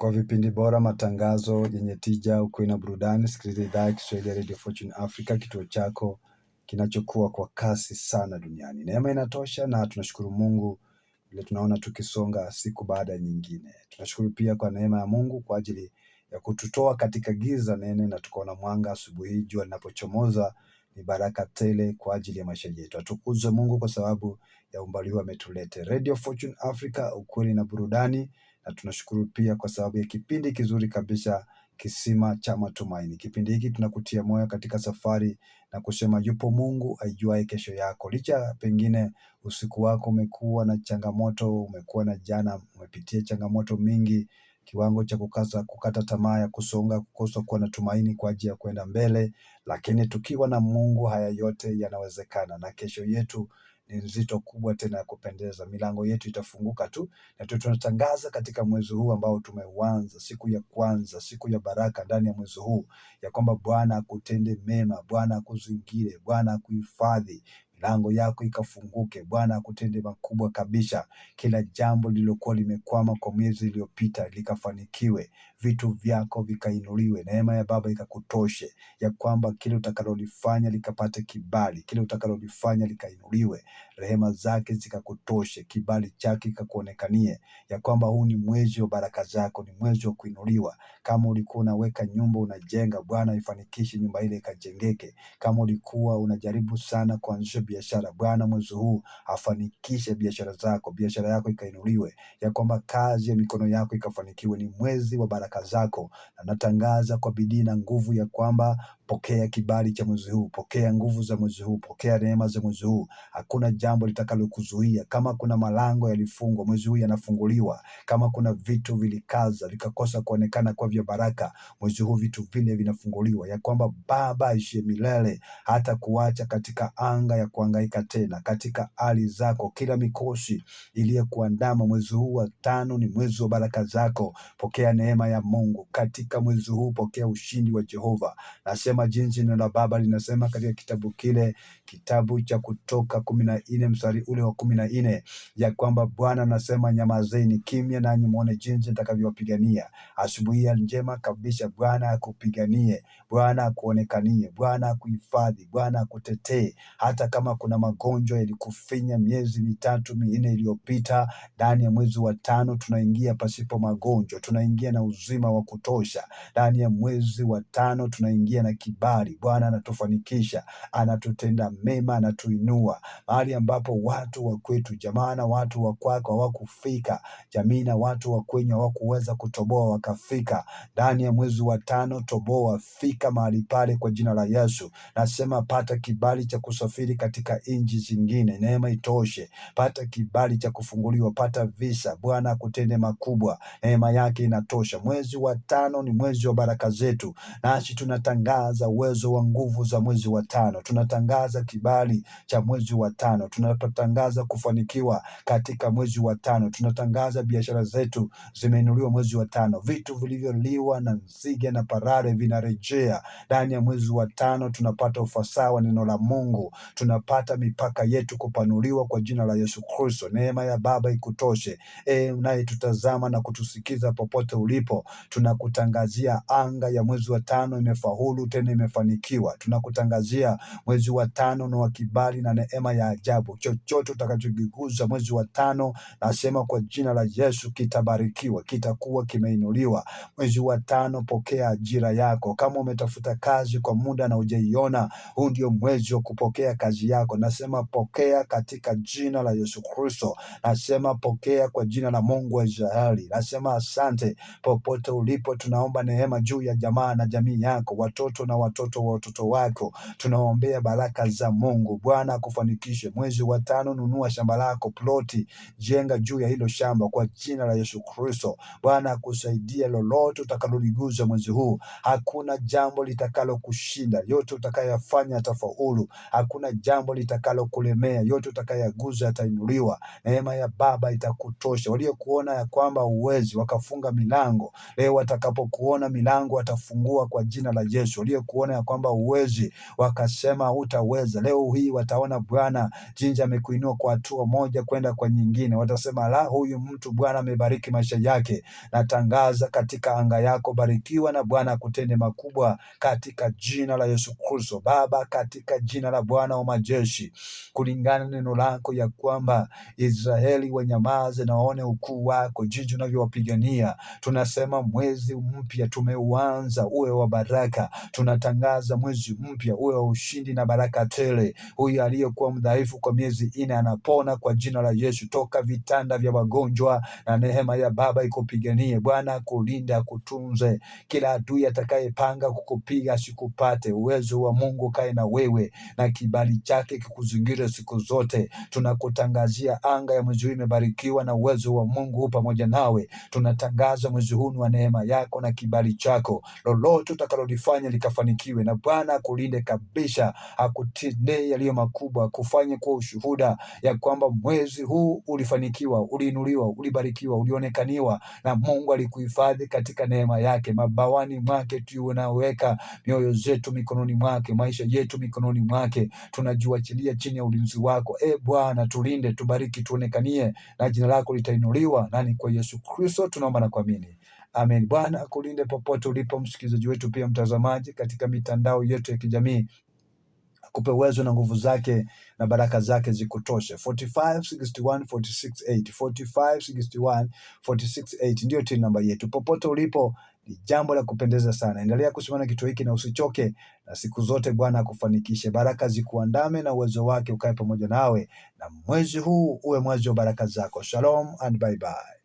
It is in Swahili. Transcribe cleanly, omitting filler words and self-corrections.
Kwa vipindi bora, matangazo yenye tija, ukweli na burudani, sikiliza idhaa ya Kiswahili ya Radio Fortune Africa, kituo chako kinachokuwa kwa kasi sana duniani. Neema inatosha na tunashukuru Mungu vile tunaona tukisonga siku baada ya nyingine. Tunashukuru pia kwa neema ya Mungu kwa ajili ya kututoa katika giza nene na tukaona mwanga asubuhi. Jua linapochomoza ni baraka tele kwa ajili ya maisha yetu. Atukuzwe Mungu kwa sababu ya umbali huu ametulete. Radio Fortune Africa, ukweli na burudani, na tunashukuru pia kwa sababu ya kipindi kizuri kabisa, Kisima cha Matumaini. Kipindi hiki tunakutia moyo katika safari na kusema yupo Mungu aijuaye kesho yako. Licha pengine usiku wako umekuwa na changamoto, umekuwa na jana, umepitia changamoto mingi, kiwango cha kukata tamaa ya kusonga, kukosa kuwa na tumaini kwa ajili ya kwenda mbele, lakini tukiwa na Mungu haya yote yanawezekana, na kesho yetu ni nzito kubwa tena ya kupendeza. Milango yetu itafunguka tu, na tunatangaza katika mwezi huu ambao tumeuanza, siku ya kwanza, siku ya baraka ndani ya mwezi huu, ya kwamba Bwana akutende mema, Bwana akuzingire, Bwana akuhifadhi, milango yako ikafunguke, Bwana akutende makubwa kabisa. Kila jambo lililokuwa limekwama kwa miezi iliyopita likafanikiwe, vitu vyako vikainuliwe, neema ya Baba ikakutoshe, ya kwamba kile utakalolifanya likapate kibali, kile utakalolifanya likainuliwe, rehema zake zikakutoshe, kibali chake kikakuonekanie, ya kwamba huu ni mwezi wa baraka zako, ni mwezi wa kuinuliwa. Kama ulikuwa unaweka nyumba unajenga, Bwana ifanikishe nyumba ile ikajengeke. Kama ulikuwa unajaribu sana kuanzisha biashara, Bwana mwezi huu afanikishe biashara zako, biashara yako ikainuliwe, ya kwamba kazi ya mikono yako ikafanikiwe. Ni mwezi wa baraka zako, na natangaza kwa bidii na nguvu ya kwamba pokea kibali cha mwezi huu, pokea nguvu za mwezi huu, pokea neema za mwezi huu. Hakuna jambo litakalokuzuia. Kama kuna malango yalifungwa, mwezi huu yanafunguliwa. Kama kuna vitu vilikaza vikakosa kuonekana kwa vya baraka, mwezi huu vitu vile vinafunguliwa, ya kwamba Baba aishiye milele hata kuacha katika anga ya kuhangaika tena, katika hali zako, kila mikosi iliyokuandama. Mwezi huu wa tano ni mwezi wa baraka zako. Pokea neema ya Mungu katika mwezi huu, pokea ushindi wa Jehova. Nasema jinsi neno la Baba linasema katika kitabu cha Kutoka 14 mstari ule wa 14, ya kwamba Bwana anasema nyamazeni kimya nanyi muone jinsi nitakavyowapigania. Asubuhi ya njema kabisa, Bwana akupiganie, Bwana akuonekanie, Bwana akuhifadhi, Bwana akutetee. Hata kama kuna magonjwa yalikufinya miezi 3-4 iliyopita, ndani ya mwezi wa tano tunaingia pasipo magonjwa, tunaingia na uzima wa kutosha. Ndani ya mwezi wa tano tunaingia na kibali. Bwana anatufanikisha, anatutenda mema, anatuinua. Mahali ambapo watu wa kwetu, jamaa na watu wa kwako hawakufika, jamii na watu wa kwenye hawakuweza kutoboa wakafika, ndani ya mwezi wa tano toboa, fika mahali pale kwa jina la Yesu. Nasema pata kibali cha kusafiri katika nchi zingine, neema itoshe. Pata kibali cha kufunguliwa, pata visa, Bwana akutende makubwa, neema yake inatosha. Mwezi wa tano ni mwezi wa baraka zetu, nasi tunatangaza uwezo wa nguvu za mwezi wa tano. Tunatangaza kibali cha mwezi wa tano, tunatangaza kufanikiwa katika mwezi wa tano. Tunatangaza biashara zetu zimeinuliwa mwezi wa tano. Vitu vilivyoliwa na nzige na parare vinarejea ndani ya mwezi wa tano. Tunapata ufasaha wa neno la Mungu, tunapata mipaka yetu kupanuliwa kwa jina la Yesu Kristo. Neema ya Baba ikutoshe. Unayetutazama na kutusikiza popote ulipo, tunakutangazia anga ya mwezi wa tano imefaulu tena imefanikiwa. Tunakutangazia mwezi wa tano na wa kibali na neema ya ajabu. Chochote utakachokiguza mwezi wa tano, nasema kwa jina la Yesu kitabarikiwa, kitakuwa kimeinuliwa. Mwezi wa tano pokea ajira yako. Kama umetafuta kazi kwa muda na hujaiona, huu ndio mwezi wa kupokea kazi yako. Nasema pokea katika jina la Yesu Kristo. Nasema pokea kwa jina la Mungu wa Israeli. Nasema asante. Popote ulipo, tunaomba neema juu ya jamaa na jamii yako, watoto na watoto wa watoto wako. Tunaombea baraka za Mungu. Bwana akufanikishe. Mwezi wa tano, nunua shamba lako, ploti, jenga juu ya hilo shamba kwa jina la Yesu Kristo. Bwana akusaidie lolote utakaloliguza mwezi huu. Hakuna jambo litakalo kushinda, yote utakayofanya yatafaulu. Hakuna jambo litakalo kulemea, yote utakayaguza yatainuliwa. Neema ya Baba itakutosha. Waliokuona ya kwamba uwezi wakafunga milango, leo watakapokuona milango watafungua kwa jina la Yesu. kuona ya kwamba uwezi, wakasema hutaweza, leo hii wataona Bwana jinsi amekuinua kwa hatua moja kwenda kwa nyingine. Watasema la, huyu mtu Bwana amebariki maisha yake. Natangaza katika anga yako, barikiwa na Bwana akutende makubwa katika jina la Yesu Kristo. Baba, katika jina la Bwana wa majeshi, kulingana na neno lako ya kwamba Israeli wanyamaze na waone ukuu wako, jinsi unavyowapigania. Tunasema mwezi mpya tumeuanza uwe wa baraka. Tunatangaza mwezi mpya uwe wa ushindi na baraka tele. Huyu aliyekuwa mdhaifu kwa miezi 4 anapona kwa jina la Yesu, toka vitanda vya wagonjwa, na neema ya Baba ikupiganie. Bwana akulinde, akutunze. Kila adui atakayepanga kukupiga asikupate. Uwezo wa Mungu kae na wewe, na kibali chake kikuzingire siku zote. Tunakutangazia anga ya mwezi huu imebarikiwa na uwezo wa Mungu pamoja nawe. Tunatangaza mwezi huu wa neema yako na kibali chako. Lolote utakalolifanya likafanikiwe, na Bwana akulinde kabisa, akutendee yaliyo makubwa, akufanye kwa ushuhuda ya kwamba mwezi huu ulifanikiwa, uliinuliwa, ulibarikiwa, ulionekaniwa na Mungu. Alikuhifadhi katika neema yake. Mabawani mwake tunaweka mioyo zetu mikononi mwake, maisha yetu mikononi mwake. Tunajiachilia chini ya ulinzi wako. Bwana, tulinde, tubariki, tuonekanie, na jina lako litainuliwa. Na ni kwa Yesu Kristo tunaomba na kuamini. Amen. Bwana akulinde popote ulipo, msikilizaji wetu, pia mtazamaji katika mitandao yetu ya kijamii. Akupe uwezo na nguvu zake na baraka zake zikutoshe. 456146 456146 ndio TIN namba yetu. Popote ulipo, ni jambo la kupendeza sana. Endelea kusimama kituo hiki na usichoke, na siku zote Bwana akufanikishe. Baraka zikuandame na uwezo wake ukae pamoja nawe, na mwezi huu uwe mwezi wa baraka zako. Shalom and bye bye.